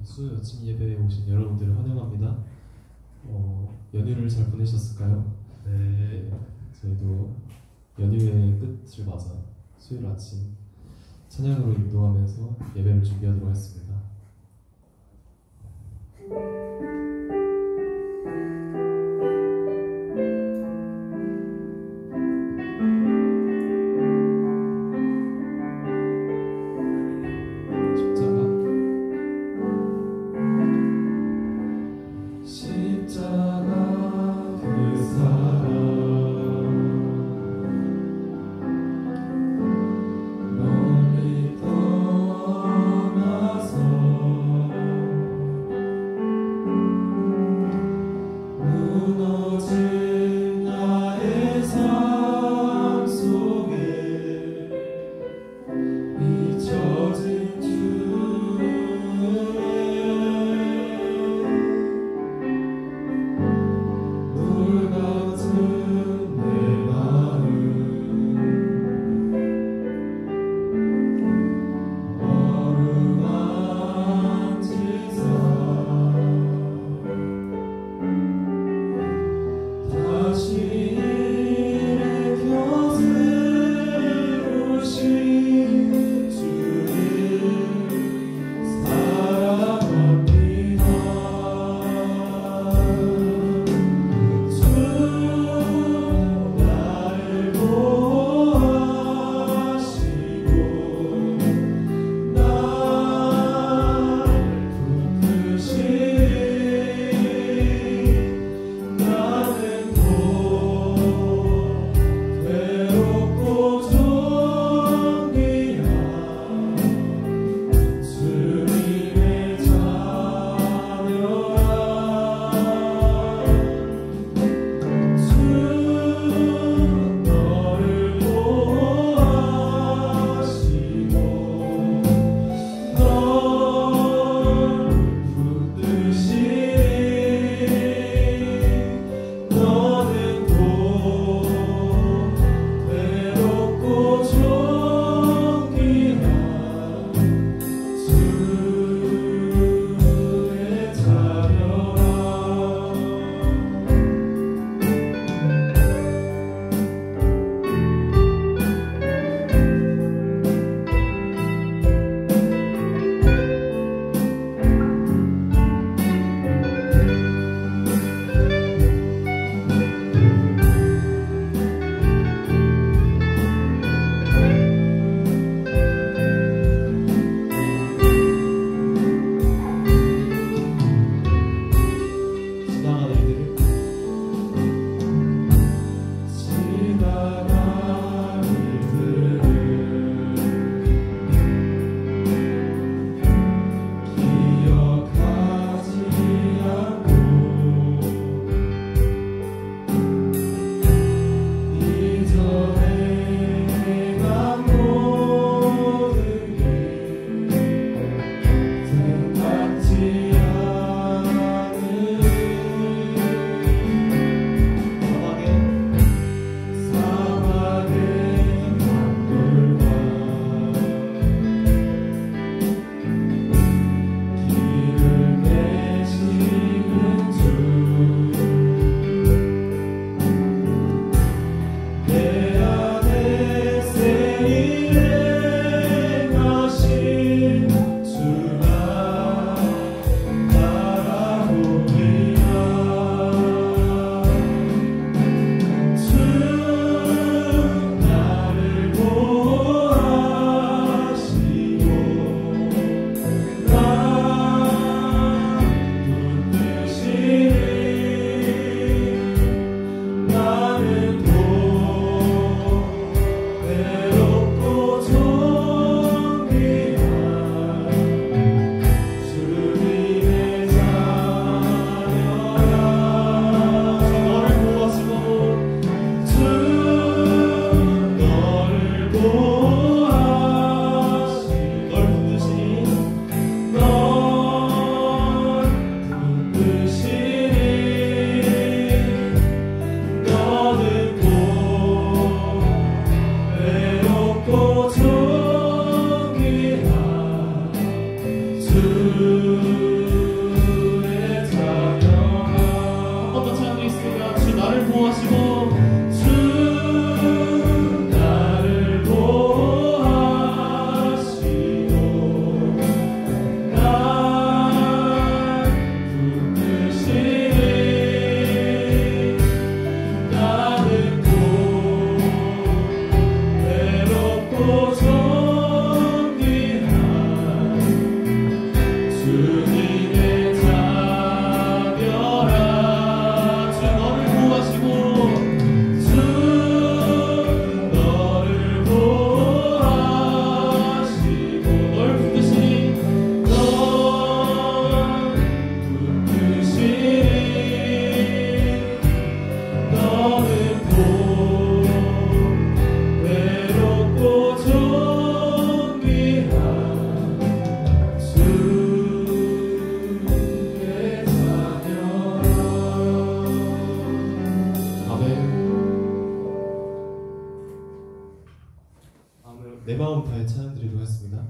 수 아침 예배에 오신 여러분들을 환영합니다. 연휴를 잘 보내셨을까요? 네, 저희도 연휴의 끝을 맞아 수요일 아침 찬양으로 인도하면서 예배를 준비하도록 하겠습니다. 멀리 떠나서 내 마음 다해 찬양 드리도록 하겠습니다.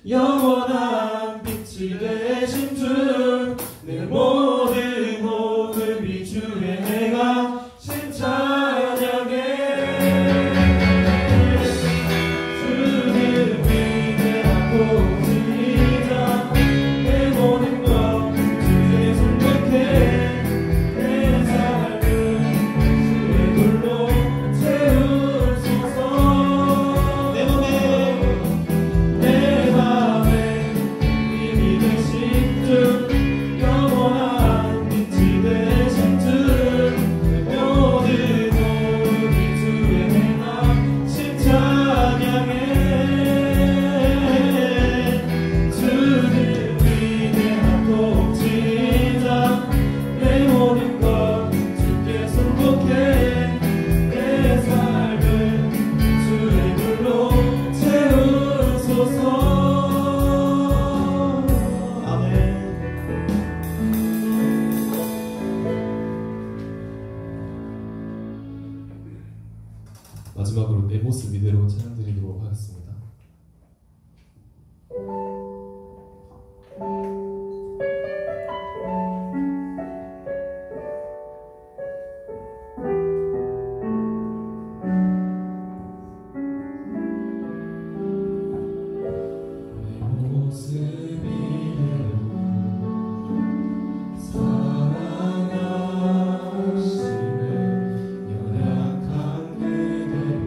영원한 빛이 되신 주, 내 모든 호흡이 주의 내가 찬양해. 주는 위대한 공지자, 내 모든 것 주의 손밖에, 내 삶을 주의 불로 채우소서. 내 맘에 힘이 되신 주, 영원한 빛이 되신 주, 내 모든 호흡이 주의 행함 찬양해. 주는 위대한 통치자, 내 모든 것 주께 순복해, 내 삶을 주의 불로 채우소서. 마지막으로 내 모습 이대로 찬양드리도록 하겠습니다. 내 모습 이대로 사랑하시네. 연약한 그대로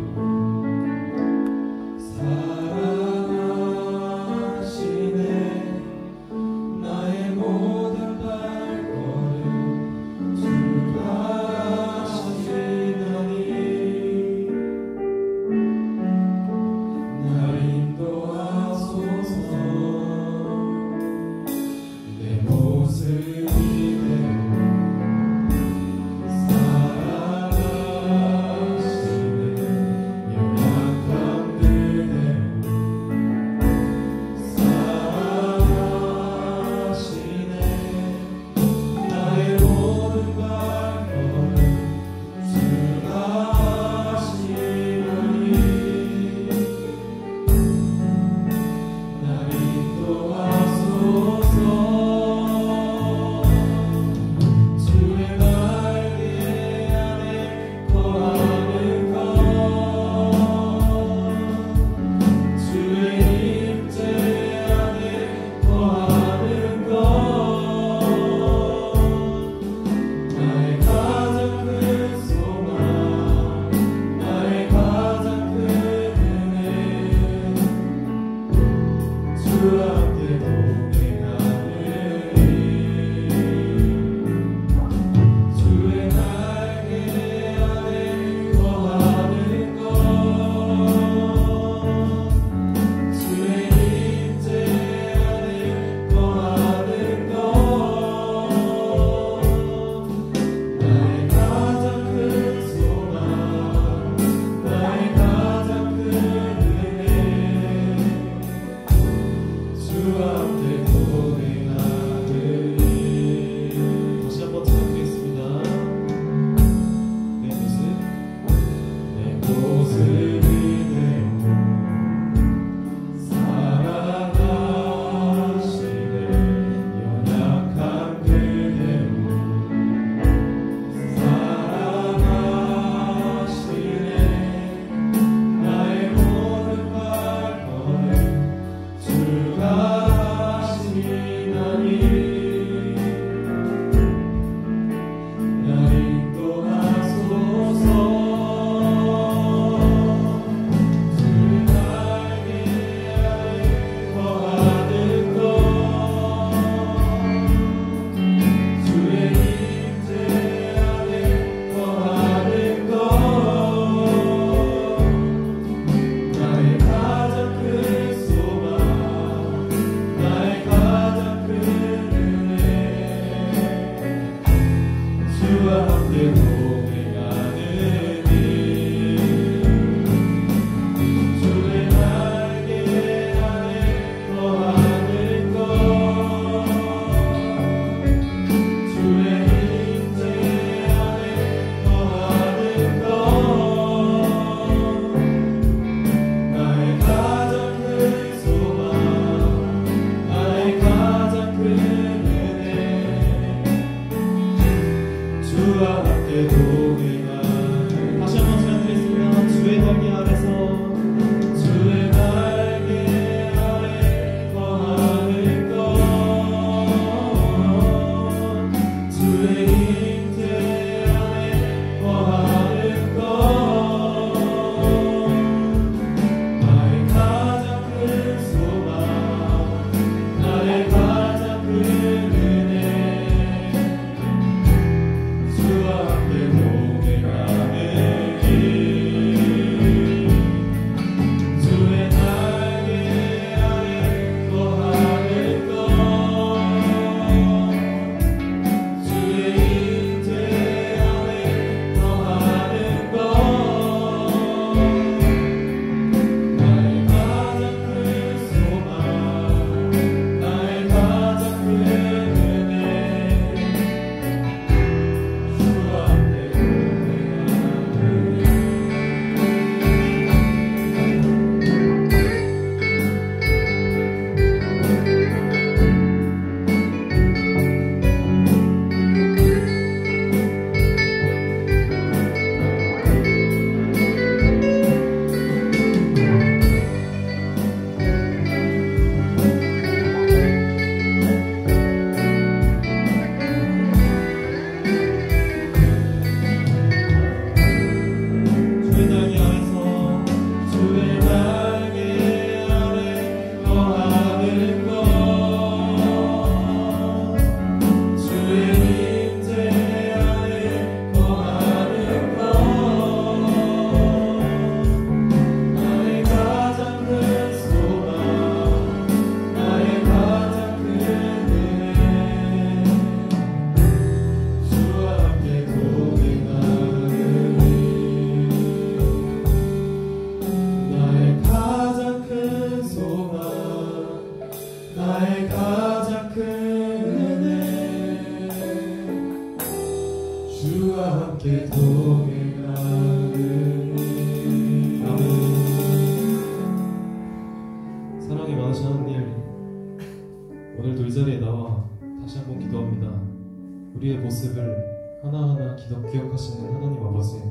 우리의 모습을 하나하나 기억하시는 하나님 아버지,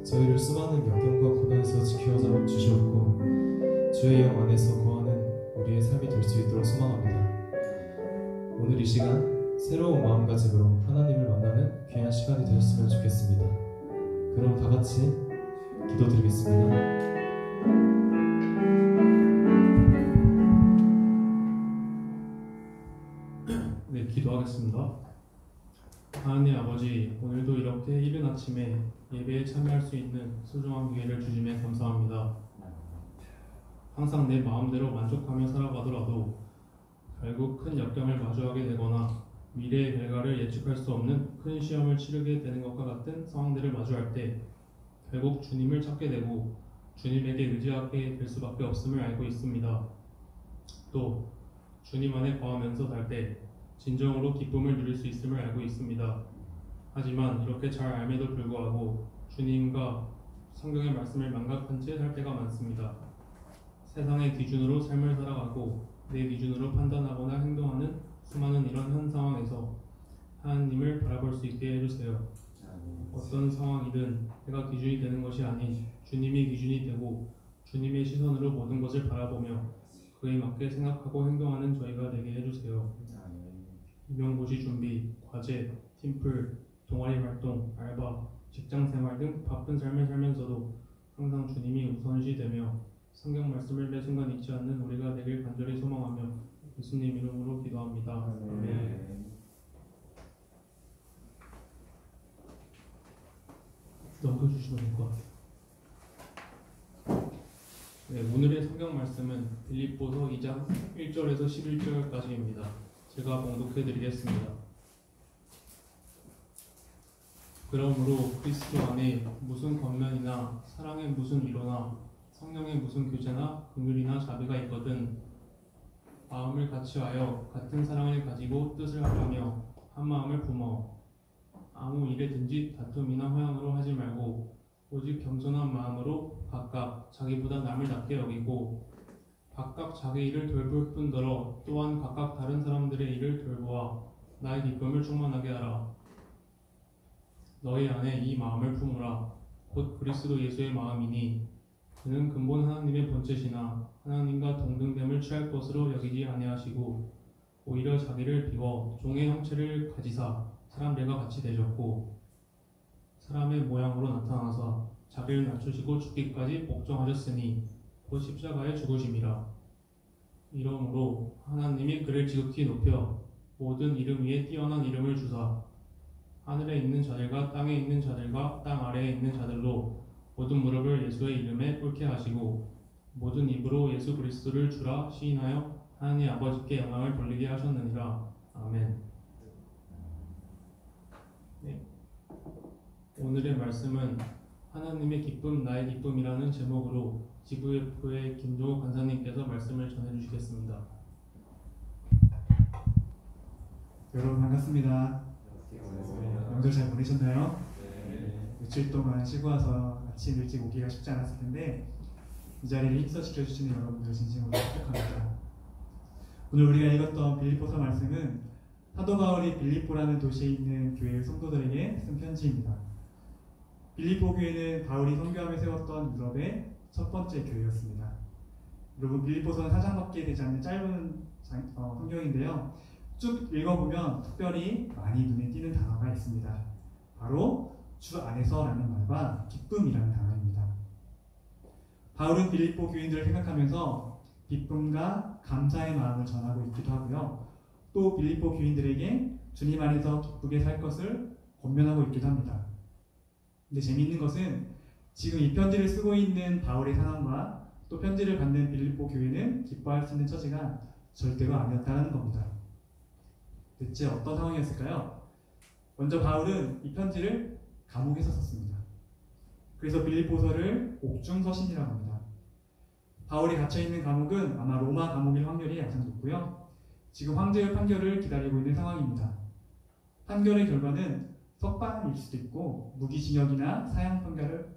저희를 수많은 역경과 고난에서 지켜서 주셨고 주의 영 안에서 거하는 우리의 삶이 될 수 있도록 소망합니다. 오늘 이 시간 새로운 마음가짐으로 하나님을 만나는 귀한 시간이 되셨으면 좋겠습니다. 그럼 다 같이 기도드리겠습니다. 기도하겠습니다. 하나님 아버지, 오늘도 이렇게 이른 아침에 예배에 참여할 수 있는 소중한 기회를 주심에 감사합니다. 항상 내 마음대로 만족하며 살아가더라도 결국 큰 역경을 마주하게 되거나 미래의 결과를 예측할 수 없는 큰 시험을 치르게 되는 것과 같은 상황들을 마주할 때 결국 주님을 찾게 되고 주님에게 의지하게 될 수밖에 없음을 알고 있습니다. 또 주님 안에 거하면서 살 때 진정으로 기쁨을 누릴 수 있음을 알고 있습니다. 하지만 이렇게 잘 알매도 불구하고 주님과 성경의 말씀을 망각한 채 살 때가 많습니다. 세상의 기준으로 삶을 살아가고 내 기준으로 판단하거나 행동하는 수많은 이런 현 상황에서 하나님을 바라볼 수 있게 해주세요. 어떤 상황이든 내가 기준이 되는 것이 아닌 주님이 기준이 되고 주님의 시선으로 모든 것을 바라보며 그에 맞게 생각하고 행동하는 저희가 되게 해주세요. 임용고시 준비, 과제, 팀플, 동아리 활동, 알바, 직장생활 등 바쁜 삶을 살면서도 항상 주님이 우선시되며 성경 말씀을 매 순간 잊지 않는 우리가 되길 간절히 소망하며 예수님 이름으로 기도합니다. 아멘. 넘겨주시면 될 것 같아요. 네, 오늘의 성경 말씀은 빌립보서 2장 1절에서 11절까지입니다. 제가 봉독해 드리겠습니다. 그러므로 그리스도 안에 무슨 권면이나 사랑의 무슨 위로나 성령의 무슨 교제나 긍휼이나 자비가 있거든 마음을 같이하여 같은 사랑을 가지고 뜻을 합하며 한 마음을 품어 아무 일에든지 다툼이나 허영으로 하지 말고 오직 겸손한 마음으로 각각 자기보다 남을 낮게 여기고 각각 자기 일을 돌볼 뿐더러 또한 각각 다른 사람들의 일을 돌보아 나의 기쁨을 충만하게 하라. 너희 안에 이 마음을 품으라. 곧 그리스도 예수의 마음이니 그는 근본 하나님의 본체시나 하나님과 동등됨을 취할 것으로 여기지 아니하시고 오히려 자기를 비워 종의 형체를 가지사 사람들과 같이 되셨고 사람의 모양으로 나타나사 자기를 낮추시고 죽기까지 복종하셨으니 곧 십자가에 죽으심이라. 이러므로 하나님이 그를 지극히 높여 모든 이름 위에 뛰어난 이름을 주사 하늘에 있는 자들과 땅에 있는 자들과 땅 아래에 있는 자들로 모든 무릎을 예수의 이름에 꿇게 하시고 모든 입으로 예수 그리스도를 주라 시인하여 하나님 아버지께 영광을 돌리게 하셨느니라. 아멘. 네. 오늘의 말씀은 하나님의 기쁨 나의 기쁨이라는 제목으로 지구F의 김종호 간사님께서 말씀을 전해주시겠습니다. 여러분 반갑습니다. 명절 잘 보내셨나요? 네. 며칠 동안 쉬고 와서 아침 일찍 오기가 쉽지 않았을 텐데 이 자리를 힘써지켜주시는 여러분들 진심으로 축복합니다. 오늘 우리가 읽었던 빌립보서 말씀은 사도 바울이 빌립보라는 도시에 있는 교회 성도들에게 쓴 편지입니다. 빌립보 교회는 바울이 선교함에 세웠던 유럽의 첫 번째 교회였습니다. 여러분 빌립보서는 4장밖에 되지 않는 짧은 성경인데요. 쭉 읽어보면 특별히 많이 눈에 띄는 단어가 있습니다. 바로 주 안에서라는 말과 기쁨이라는 단어입니다. 바울은 빌립보 교인들을 생각하면서 기쁨과 감사의 마음을 전하고 있기도 하고요. 또 빌립보 교인들에게 주님 안에서 기쁘게 살 것을 권면하고 있기도 합니다. 근데 재미있는 것은 지금 이 편지를 쓰고 있는 바울의 상황과 또 편지를 받는 빌립보 교회는 기뻐할 수 있는 처지가 절대로 아니었다는 겁니다. 대체 어떤 상황이었을까요? 먼저 바울은 이 편지를 감옥에서 썼습니다. 그래서 빌립보서를 옥중서신이라고 합니다. 바울이 갇혀있는 감옥은 아마 로마 감옥일 확률이 가장 높고요. 지금 황제의 판결을 기다리고 있는 상황입니다. 판결의 결과는 석방일 수도 있고 무기징역이나 사형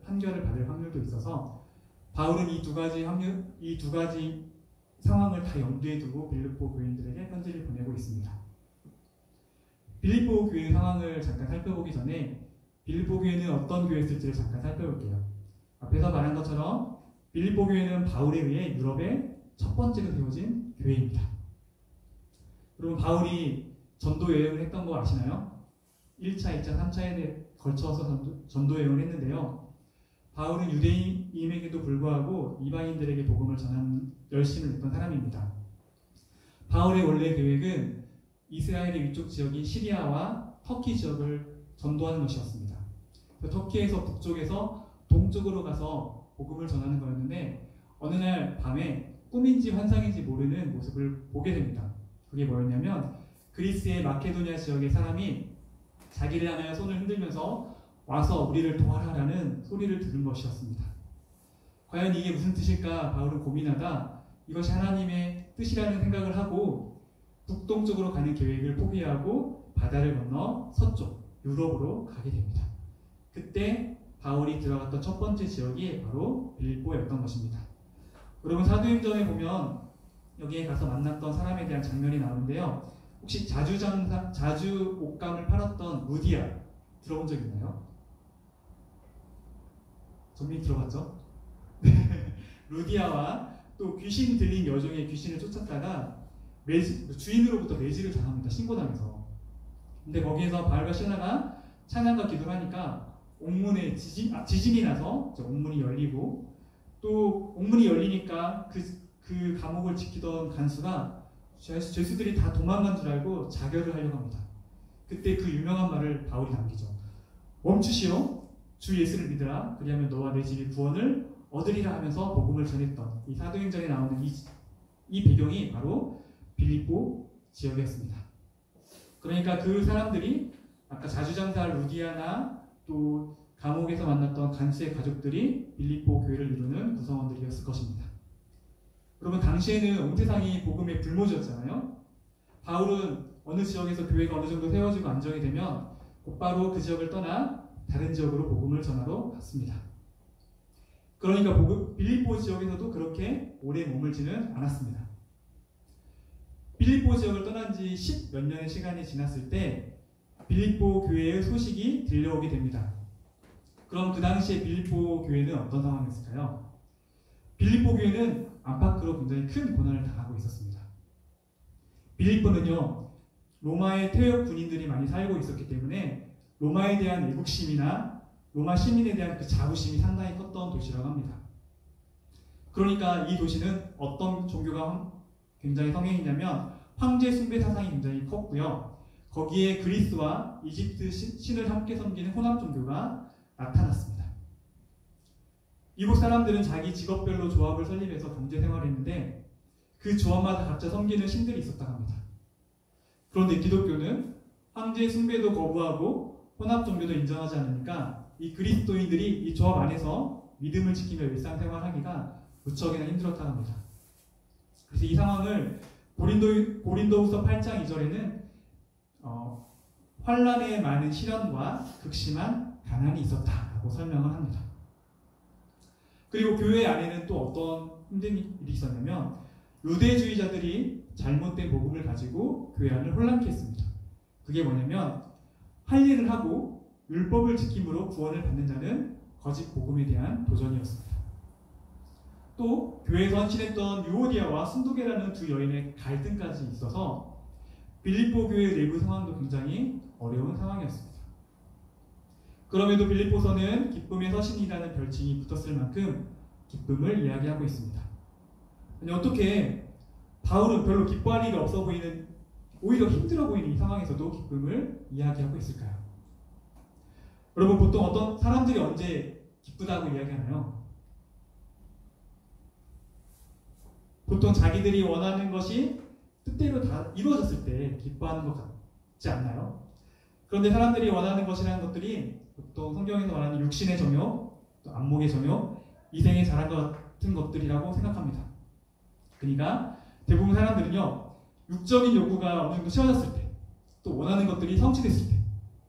판결을 받을 확률도 있어서 바울은 이 두 가지 상황을 다 염두에 두고 빌립보 교인들에게 편지를 보내고 있습니다. 빌립보 교회 상황을 잠깐 살펴보기 전에 빌립보 교회는 어떤 교회였을지를 잠깐 살펴볼게요. 앞에서 말한 것처럼 빌립보 교회는 바울에 의해 유럽의 첫 번째로 세워진 교회입니다. 여러분 바울이 전도 여행을 했던 거 아시나요? 1차, 2차, 3차에 걸쳐서 전도 여행을 했는데요. 바울은 유대인임에게도 불구하고 이방인들에게 복음을 전하는 열심을 냈던 사람입니다. 바울의 원래 계획은 이스라엘의 위쪽 지역인 시리아와 터키 지역을 전도하는 것이었습니다. 터키에서 북쪽에서 동쪽으로 가서 복음을 전하는 거였는데 어느 날 밤에 꿈인지 환상인지 모르는 모습을 보게 됩니다. 그게 뭐였냐면 그리스의 마케도니아 지역의 사람이 자기를 향하여 손을 흔들면서 와서 우리를 도와라라는 소리를 들은 것이었습니다. 과연 이게 무슨 뜻일까 바울은 고민하다 이것이 하나님의 뜻이라는 생각을 하고 북동쪽으로 가는 계획을 포기하고 바다를 건너 서쪽 유럽으로 가게 됩니다. 그때 바울이 들어갔던 첫 번째 지역이 바로 빌립보였던 것입니다. 여러분 사도행전에 보면 여기에 가서 만났던 사람에 대한 장면이 나오는데요. 혹시 자주 옷감을 팔았던 루디아 들어본 적 있나요? 전민 들어봤죠? 루디아와 또 귀신 들린 여종의 귀신을 쫓았다가 주인으로부터 매질을 당합니다. 신고당해서. 근데 거기에서 바울과 시라가 찬양과 기도를 하니까 옥문에 지진이 나서 옥문이 열리고 또 옥문이 열리니까 그 감옥을 지키던 간수가 죄수들이 다 도망간 줄 알고 자결을 하려고 합니다. 그때 그 유명한 말을 바울이 남기죠. 멈추시오. 주 예수를 믿으라. 그리하면 너와 내 집이 구원을 얻으리라 하면서 복음을 전했던 이 사도행전에 나오는 이 배경이 바로 빌립보 지역이었습니다. 그러니까 그 사람들이 아까 자주장사 루디아나 또 감옥에서 만났던 간수의 가족들이 빌립보 교회를 이루는 구성원들이었을 것입니다. 여러분 당시에는 온 세상이 복음의 불모지였잖아요. 바울은 어느 지역에서 교회가 어느 정도 세워지고 안정이 되면 곧바로 그 지역을 떠나 다른 지역으로 복음을 전하러 갔습니다. 그러니까 빌립보 지역에서도 그렇게 오래 머물지는 않았습니다. 빌립보 지역을 떠난 지 10몇 년의 시간이 지났을 때 빌립보 교회의 소식이 들려오게 됩니다. 그럼 그 당시에 빌립보 교회는 어떤 상황이었을까요? 빌립보 교회는 안팎으로 굉장히 큰 고난을 당하고 있었습니다. 빌립보는요, 로마의 퇴역 군인들이 많이 살고 있었기 때문에 로마에 대한 애국심이나 로마 시민에 대한 그 자부심이 상당히 컸던 도시라고 합니다. 그러니까 이 도시는 어떤 종교가 굉장히 성행했냐면 황제 숭배 사상이 굉장히 컸고요. 거기에 그리스와 이집트 신을 함께 섬기는 혼합 종교가 나타났습니다. 이곳 사람들은 자기 직업별로 조합을 설립해서 경제 생활을 했는데 그 조합마다 각자 섬기는 신들이 있었다고 합니다. 그런데 기독교는 황제 숭배도 거부하고 혼합 종교도 인정하지 않으니까 이 그리스도인들이 이 조합 안에서 믿음을 지키며 일상생활하기가 무척이나 힘들었다고 합니다. 그래서 이 상황을 고린도후서 8장 2절에는 환난에 많은 시련과 극심한 가난이 있었다라고 설명을 합니다. 그리고 교회 안에는 또 어떤 힘든 일이 있었냐면 유대주의자들이 잘못된 복음을 가지고 교회 안을 혼란케 했습니다. 그게 뭐냐면 할 일을 하고 율법을 지킴으로 구원을 받는 자는 거짓 복음에 대한 도전이었습니다. 또 교회에서 헌신했던 유오디아와 순도계라는 두 여인의 갈등까지 있어서 빌립보 교회 내부 상황도 굉장히 어려운 상황이었습니다. 그럼에도 빌립보서는 기쁨의 서신이라는 별칭이 붙었을 만큼 기쁨을 이야기하고 있습니다. 아니, 어떻게 바울은 별로 기뻐할 일이 없어 보이는, 오히려 힘들어 보이는 이 상황에서도 기쁨을 이야기하고 있을까요? 여러분 보통 어떤 사람들이 언제 기쁘다고 이야기하나요? 보통 자기들이 원하는 것이 뜻대로 다 이루어졌을 때 기뻐하는 것 같지 않나요? 그런데 사람들이 원하는 것이라는 것들이 보통 성경에서 말하는 육신의 정욕, 또 안목의 정욕, 이생의 자랑 같은 것들이라고 생각합니다. 그러니까 대부분 사람들은요, 육적인 요구가 어느 정도 채워졌을 때, 또 원하는 것들이 성취됐을 때,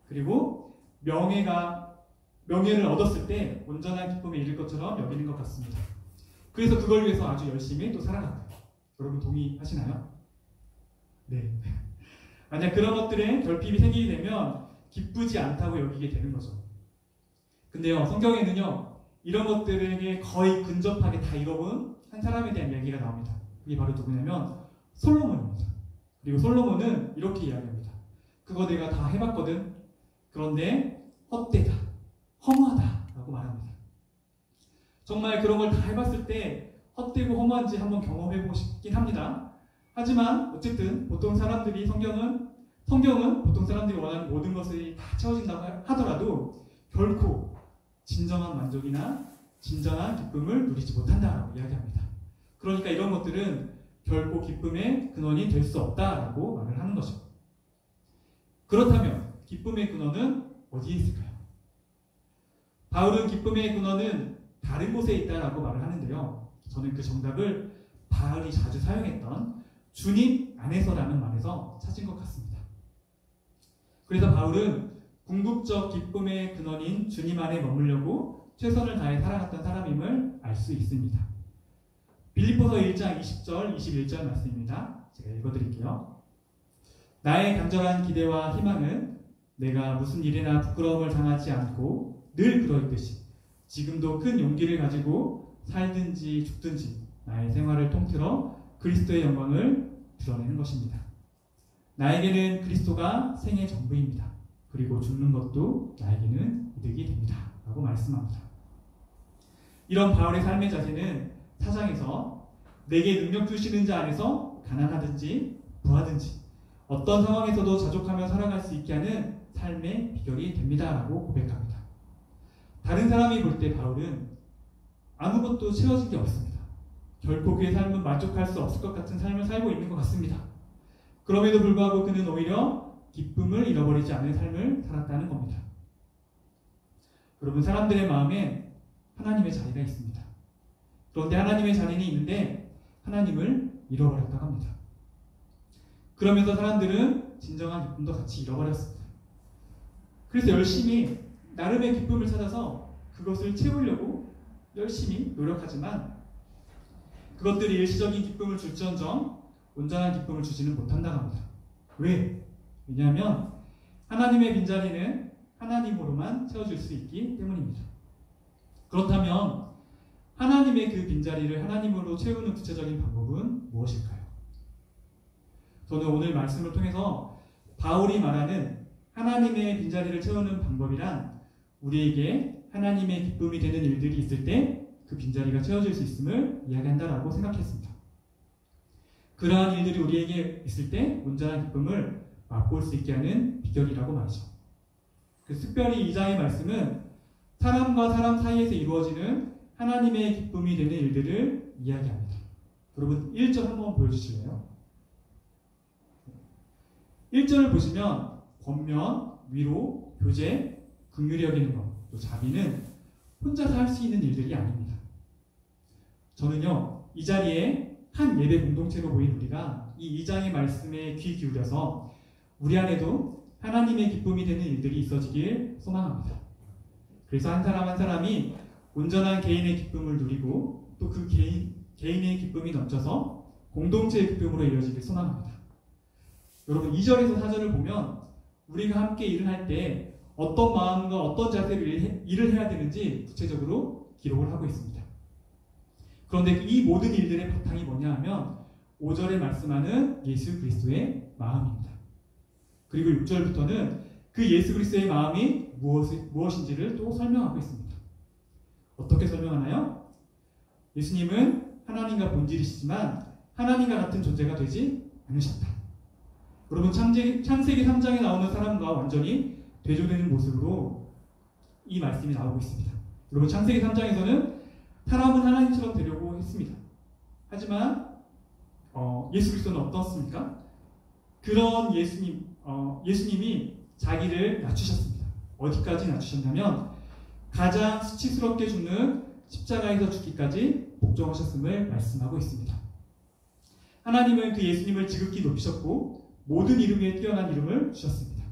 그리고 명예를 얻었을 때 온전한 기쁨에 이를 것처럼 여기는 것 같습니다. 그래서 그걸 위해서 아주 열심히 또 살아갑니다. 여러분 동의하시나요? 네. 만약 그런 것들에 결핍이 생기게 되면 기쁘지 않다고 여기게 되는 거죠. 근데요, 성경에는요, 이런 것들에게 거의 근접하게 다 이뤄본 한 사람에 대한 이야기가 나옵니다. 그게 바로 누구냐면 솔로몬입니다. 그리고 솔로몬은 이렇게 이야기합니다. 그거 내가 다 해봤거든. 그런데 헛되다, 허무하다 라고 말합니다. 정말 그런 걸 다 해봤을 때 헛되고 허무한지 한번 경험해보고 싶긴 합니다. 하지만 어쨌든 보통 사람들이 성경은 보통 사람들이 원하는 모든 것이 다 채워진다고 하더라도 결코 진정한 만족이나 진정한 기쁨을 누리지 못한다라고 이야기합니다. 그러니까 이런 것들은 결코 기쁨의 근원이 될 수 없다라고 말을 하는 거죠. 그렇다면 기쁨의 근원은 어디에 있을까요? 바울은 기쁨의 근원은 다른 곳에 있다라고 말을 하는데요. 저는 그 정답을 바울이 자주 사용했던 주님 안에서라는 말에서 찾은 것 같습니다. 그래서 바울은 궁극적 기쁨의 근원인 주님 안에 머물려고 최선을 다해 살아갔던 사람임을 알 수 있습니다. 빌립보서 1장 20절, 21절 말씀입니다. 제가 읽어드릴게요. 나의 간절한 기대와 희망은 내가 무슨 일이나 부끄러움을 당하지 않고 늘 그러했듯이 지금도 큰 용기를 가지고 살든지 죽든지 나의 생활을 통틀어 그리스도의 영광을 드러내는 것입니다. 나에게는 그리스도가 생의 전부입니다. 그리고 죽는 것도 나에게는 이득이 됩니다. 라고 말씀합니다. 이런 바울의 삶의 자세는 4장에서 내게 능력 주시는 자 안에서 가난하든지 부하든지 어떤 상황에서도 자족하며 살아갈 수 있게 하는 삶의 비결이 됩니다. 라고 고백합니다. 다른 사람이 볼 때 바울은 아무것도 채워진 게 없습니다. 결코 그의 삶은 만족할 수 없을 것 같은 삶을 살고 있는 것 같습니다. 그럼에도 불구하고 그는 오히려 기쁨을 잃어버리지 않은 삶을 살았다는 겁니다. 여러분, 사람들의 마음에 하나님의 자리가 있습니다. 그런데 하나님의 자리는 있는데 하나님을 잃어버렸다고 합니다. 그러면서 사람들은 진정한 기쁨도 같이 잃어버렸습니다. 그래서 열심히 나름의 기쁨을 찾아서 그것을 채우려고 열심히 노력하지만 그것들이 일시적인 기쁨을 줄지언정 온전한 기쁨을 주지는 못한다고 합니다. 왜? 왜냐하면 하나님의 빈자리는 하나님으로만 채워질 수 있기 때문입니다. 그렇다면 하나님의 그 빈자리를 하나님으로 채우는 구체적인 방법은 무엇일까요? 저는 오늘 말씀을 통해서 바울이 말하는 하나님의 빈자리를 채우는 방법이란 우리에게 하나님의 기쁨이 되는 일들이 있을 때 그 빈자리가 채워질 수 있음을 이야기한다라고 생각했습니다. 그러한 일들이 우리에게 있을 때 온전한 기쁨을 맛볼 수 있게 하는 비결이라고 말이죠. 특별히 2장의 말씀은 사람과 사람 사이에서 이루어지는 하나님의 기쁨이 되는 일들을 이야기합니다. 여러분 1절 한번 보여주실래요? 1절을 보시면 권면, 위로, 교제, 긍휼히 여기는 것, 또 자비는 혼자서 할 수 있는 일들이 아닙니다. 저는요, 이 자리에 한 예배 공동체로 모인 우리가 이 2장의 말씀에 귀 기울여서 우리 안에도 하나님의 기쁨이 되는 일들이 있어지길 소망합니다. 그래서 한 사람 한 사람이 온전한 개인의 기쁨을 누리고 또 그 개인의 기쁨이 넘쳐서 공동체의 기쁨으로 이어지길 소망합니다. 여러분 2절에서 4절을 보면 우리가 함께 일을 할 때 어떤 마음과 어떤 자세로 일을 해야 되는지 구체적으로 기록을 하고 있습니다. 그런데 이 모든 일들의 바탕이 뭐냐 하면 5절에 말씀하는 예수 그리스도의 마음입니다. 그리고 6절부터는 그 예수 그리스도의 마음이 무엇인지를 또 설명하고 있습니다. 어떻게 설명하나요? 예수님은 하나님과 본질이시지만 하나님과 같은 존재가 되지 않으셨다. 여러분 창세기 3장에 나오는 사람과 완전히 대조되는 모습으로 이 말씀이 나오고 있습니다. 여러분 창세기 3장에서는 사람은 하나님처럼 되려고 했습니다. 하지만 예수 그리스도는 어떻습니까? 그런 예수님이 자기를 낮추셨습니다. 어디까지 낮추셨냐면 가장 수치스럽게 죽는 십자가에서 죽기까지 복종하셨음을 말씀하고 있습니다. 하나님은 그 예수님을 지극히 높이셨고 모든 이름 위에 뛰어난 이름을 주셨습니다.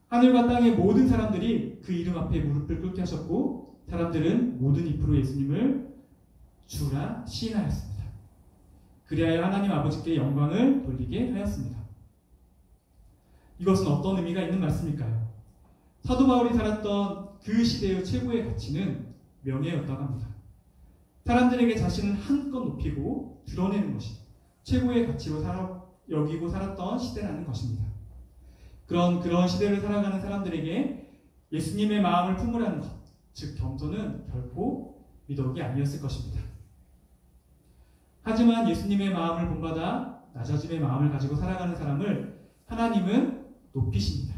하늘과 땅의 모든 사람들이 그 이름 앞에 무릎을 꿇게 하셨고 사람들은 모든 입으로 예수님을 주라 시인하였습니다. 그리하여 하나님 아버지께 영광을 돌리게 하였습니다. 이것은 어떤 의미가 있는 말씀일까요? 사도 바울이 살았던 그 시대의 최고의 가치는 명예였다고 합니다. 사람들에게 자신을 한껏 높이고 드러내는 것이 최고의 가치로 여기고 살았던 시대라는 것입니다. 그런 시대를 살아가는 사람들에게 예수님의 마음을 품으라는 것, 즉 겸손은 결코 미덕이 아니었을 것입니다. 하지만 예수님의 마음을 본받아 낮아짐의 마음을 가지고 살아가는 사람을 하나님은 높이십니다.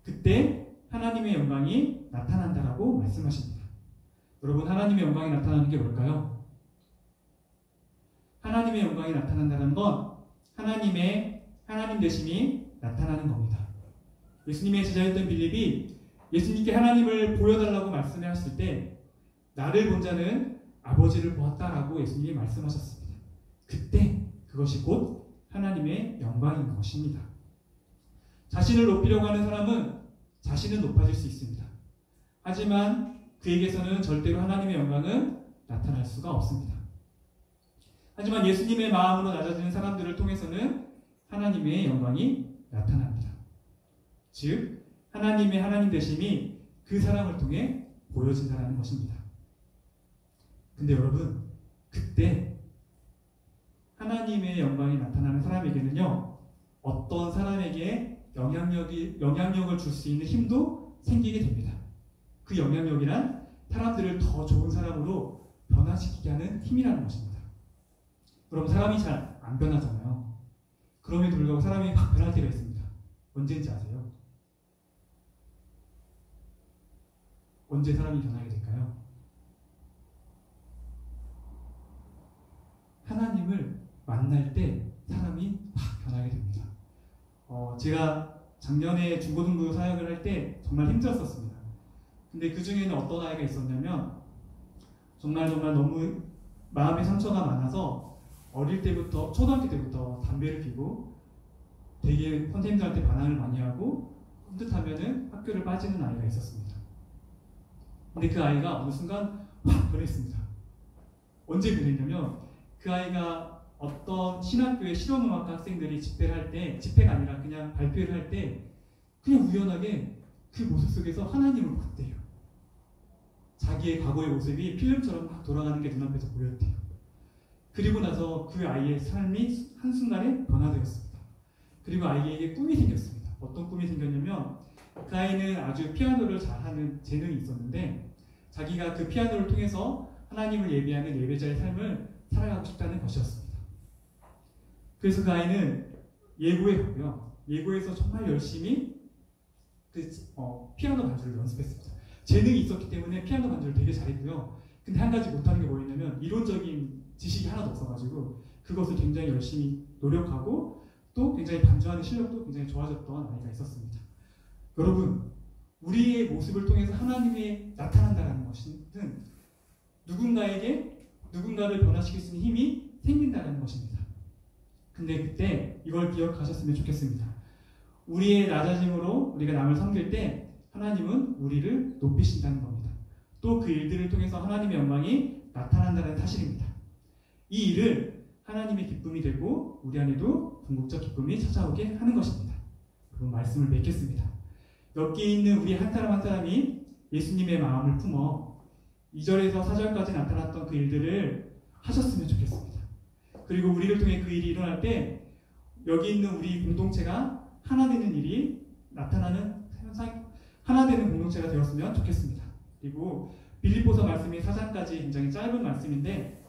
그때 하나님의 영광이 나타난다라고 말씀하십니다. 여러분, 하나님의 영광이 나타나는 게 뭘까요? 하나님의 영광이 나타난다는 건 하나님 되심이 나타나는 겁니다. 예수님의 제자였던 빌립이 예수님께 하나님을 보여달라고 말씀하셨을 때 나를 본 자는 아버지를 보았다라고 예수님이 말씀하셨습니다. 그때 그것이 곧 하나님의 영광인 것입니다. 자신을 높이려고 하는 사람은 자신은 높아질 수 있습니다. 하지만 그에게서는 절대로 하나님의 영광은 나타날 수가 없습니다. 하지만 예수님의 마음으로 낮아지는 사람들을 통해서는 하나님의 영광이 나타납니다. 즉, 하나님의 하나님 되심이 그 사람을 통해 보여진다는 것입니다. 근데 여러분, 그때 하나님의 영광이 나타나는 사람에게는요, 어떤 사람에게 영향력을 줄 수 있는 힘도 생기게 됩니다. 그 영향력이란 사람들을 더 좋은 사람으로 변화시키게 하는 힘이라는 것입니다. 그럼 사람이 잘 안 변하잖아요. 그럼에도 불구하고 사람이 확 변할 때가 있습니다. 언제인지 아세요? 언제 사람이 변하게 될까요? 하나님을 만날 때 사람이 확 변하게 됩니다. 제가 작년에 중고등부 사역을 할 때 정말 힘들었었습니다. 근데 그 중에는 어떤 아이가 있었냐면 정말 너무 마음의 상처가 많아서 어릴 때부터, 초등학교 때부터 담배를 피고 되게 선생님들한테 반항을 많이 하고 흠칫하면은 학교를 빠지는 아이가 있었습니다. 근데 그 아이가 어느 순간 확 변했습니다. 언제 변했냐면 그 아이가 어떤 신학교의 실용음악과 학생들이 집회를 할 때, 집회가 아니라 그냥 발표를 할 때 그냥 우연하게 그 모습 속에서 하나님을 봤대요. 자기의 과거의 모습이 필름처럼 막 돌아가는 게 눈앞에서 보였대요. 그리고 나서 그 아이의 삶이 한순간에 변화되었습니다. 그리고 아이에게 꿈이 생겼습니다. 어떤 꿈이 생겼냐면 그 아이는 아주 피아노를 잘하는 재능이 있었는데 자기가 그 피아노를 통해서 하나님을 예배하는 예배자의 삶을 살아가고 싶다는 것이었습니다. 그래서 그 아이는 예고에 가고요. 예고에서 정말 열심히 피아노 반주를 연습했습니다. 재능이 있었기 때문에 피아노 반주를 되게 잘했고요. 근데 한 가지 못하는 게 뭐였냐면 이론적인 지식이 하나도 없어가지고 그것을 굉장히 열심히 노력하고 또 굉장히 반주하는 실력도 굉장히 좋아졌던 아이가 있었습니다. 여러분, 우리의 모습을 통해서 하나님이 나타난다는 것은 누군가를 변화시킬 수 있는 힘이 생긴다는 것입니다. 근데 그때 이걸 기억하셨으면 좋겠습니다. 우리의 낮아짐으로 우리가 남을 섬길 때 하나님은 우리를 높이신다는 겁니다. 또 그 일들을 통해서 하나님의 영광이 나타난다는 사실입니다. 이 일을 하나님의 기쁨이 되고 우리 안에도 궁극적 기쁨이 찾아오게 하는 것입니다. 그럼 말씀을 맺겠습니다. 여기 있는 우리 한 사람 한 사람이 예수님의 마음을 품어 2절에서 4절까지 나타났던 그 일들을 하셨으면 좋겠습니다. 그리고 우리를 통해 그 일이 일어날 때 여기 있는 우리 공동체가 하나 되는 일이 나타나는 하나 되는 공동체가 되었으면 좋겠습니다. 그리고 빌립보서 말씀이 4장까지 굉장히 짧은 말씀인데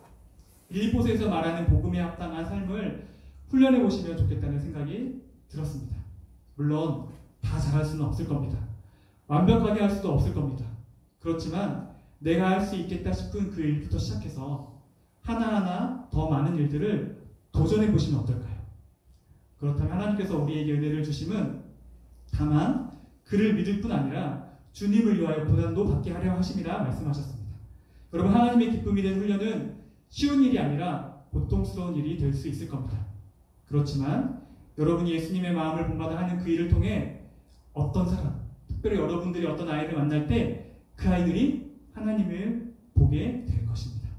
빌립보서에서 말하는 복음에 합당한 삶을 훈련해 보시면 좋겠다는 생각이 들었습니다. 물론 다 잘할 수는 없을 겁니다. 완벽하게 할 수도 없을 겁니다. 그렇지만 내가 할 수 있겠다 싶은 그 일부터 시작해서 하나하나 더 많은 일들을 도전해 보시면 어떨까요? 그렇다면 하나님께서 우리에게 은혜를 주심은 다만 그를 믿을 뿐 아니라 주님을 위하여 고난도 받게 하려 하심이라 말씀하셨습니다. 여러분, 하나님의 기쁨이 된 훈련은 쉬운 일이 아니라 고통스러운 일이 될 수 있을 겁니다. 그렇지만 여러분이 예수님의 마음을 본받아 하는 그 일을 통해 어떤 사람, 특별히 여러분들이 어떤 아이를 만날 때 그 아이들이 하나님을 보게 될 것입니다.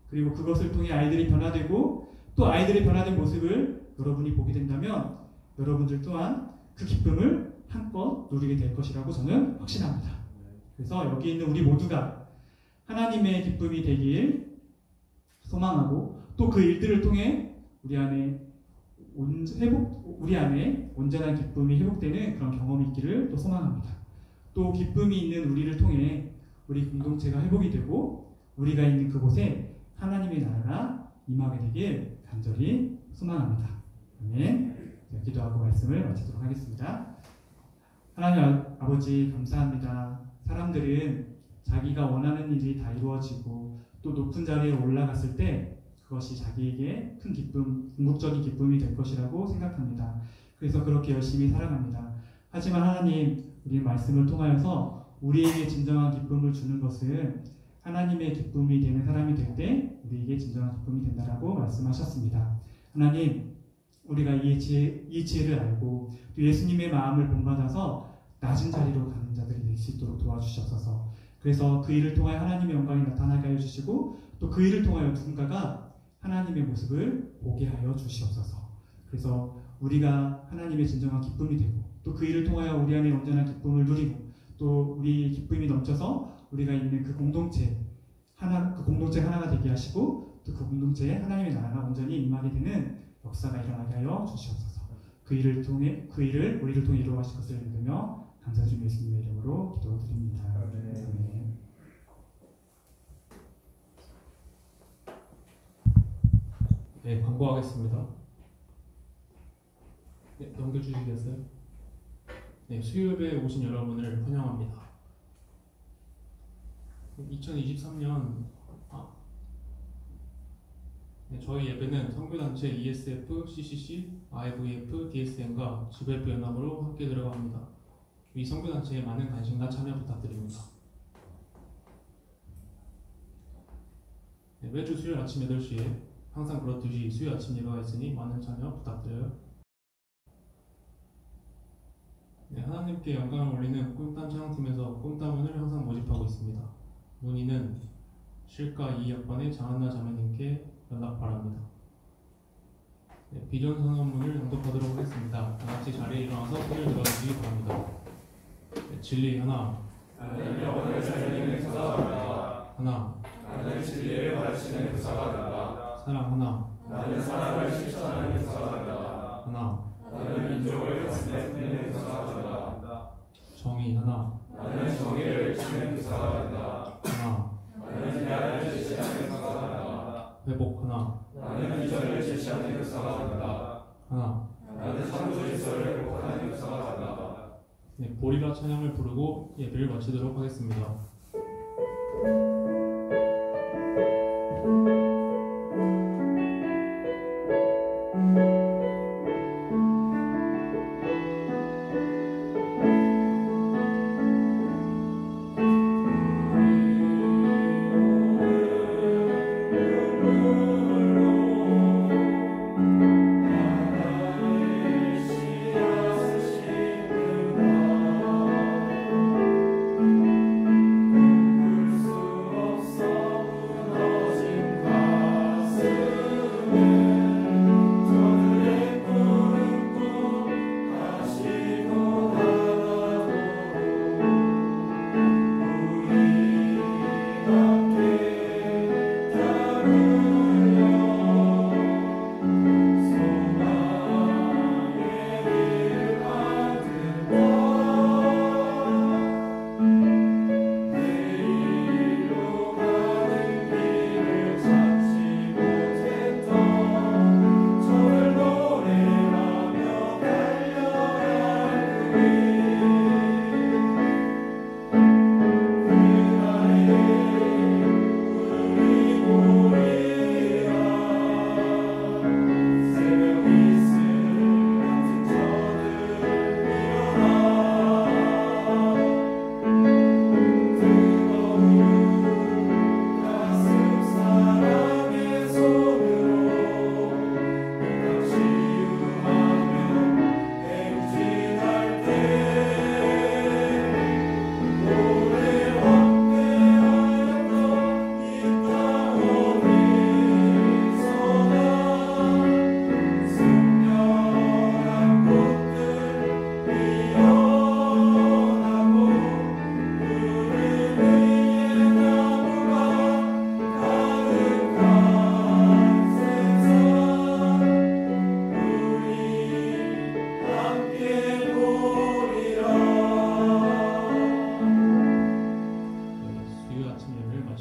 그리고 그것을 통해 아이들이 변화되고 또 아이들의 변화된 모습을 여러분이 보게 된다면 여러분들 또한 그 기쁨을 한껏 누리게 될 것이라고 저는 확신합니다. 그래서 여기 있는 우리 모두가 하나님의 기쁨이 되길 소망하고 또 그 일들을 통해 우리 안에 온전한 기쁨이 회복되는 그런 경험이 있기를 또 소망합니다. 또 기쁨이 있는 우리를 통해 우리 공동체가 회복이 되고 우리가 있는 그곳에 하나님의 나라가 임하게 되길 간절히 소망합니다. 아멘. 네, 기도하고 말씀을 마치도록 하겠습니다. 하나님 아버지 감사합니다. 사람들은 자기가 원하는 일이 다 이루어지고 또 높은 자리에 올라갔을 때 그것이 자기에게 큰 기쁨, 궁극적인 기쁨이 될 것이라고 생각합니다. 그래서 그렇게 열심히 살아갑니다. 하지만 하나님, 우리 말씀을 통하여서 우리에게 진정한 기쁨을 주는 것은 하나님의 기쁨이 되는 사람이 될 때 우리에게 진정한 기쁨이 된다라고 말씀하셨습니다. 하나님, 우리가 이 지혜를 알고 또 예수님의 마음을 본받아서 낮은 자리로 가는 자들이 될 수 있도록 도와주시옵소서. 그래서 그 일을 통하여 하나님의 영광이 나타나게 하여 주시고 또 그 일을 통하여 누군가가 하나님의 모습을 보게 하여 주시옵소서. 그래서 우리가 하나님의 진정한 기쁨이 되고 또 그 일을 통하여 우리 안에 온전한 기쁨을 누리고 또 우리 기쁨이 넘쳐서 우리가 있는 그 공동체 하나가 되게 하시고 또 그 공동체에 하나님의 나라가 온전히 임하게 되는 역사가 일어나게 하여 주시옵소서. 그 일을 우리를 통해 이루어가실 것을 믿으며 감사드리며 예수님의 이름으로 기도드립니다. 아멘. 네, 광고하겠습니다. 네, 넘겨주시겠어요? 네, 수요일에 오신 여러분을 환영합니다. 2023년 저희 예배는 선교단체 ESF, CCC, IVF, DSM과 GVF 연합으로 함께 들어갑니다. 이 선교단체에 많은 관심과 참여 부탁드립니다. 네, 매주 수요일 아침 8시에 항상 그렇듯이 수요일 아침 예배가 있으니 많은 참여 부탁드려요. 네, 하나님께 영광을 올리는 꿈땀 찬양팀에서 꿈땀을 항상 모집하고 있습니다. 문의는 실과 2학번의 장한나 자매님께 연락 바랍니다. 네, 비전 선언문을 낭독하도록 하겠습니다. 다같이 자리에 일어나서 손을 들어주시기 바랍니다. 네, 진리 하나, 나는 영혼을 살리는 구사가 하나, 나는 진리를 가르치는 구사가 사랑 하나, 나는 사랑을 실천하는 구사가 하나, 나는 민족을 가슴에 구사가 정의 하나, 나는 정의를 지키는 구사가 하나, 나는 비하를 제시하는 구사가 회복 하나, 나는 비전을 제시하는 구사가 하나. 나는 창조 질서를 회복하는 구사가 네, 보리라 찬양을 부르고 예배를 마치도록 하겠습니다.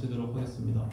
마치도록 하겠습니다.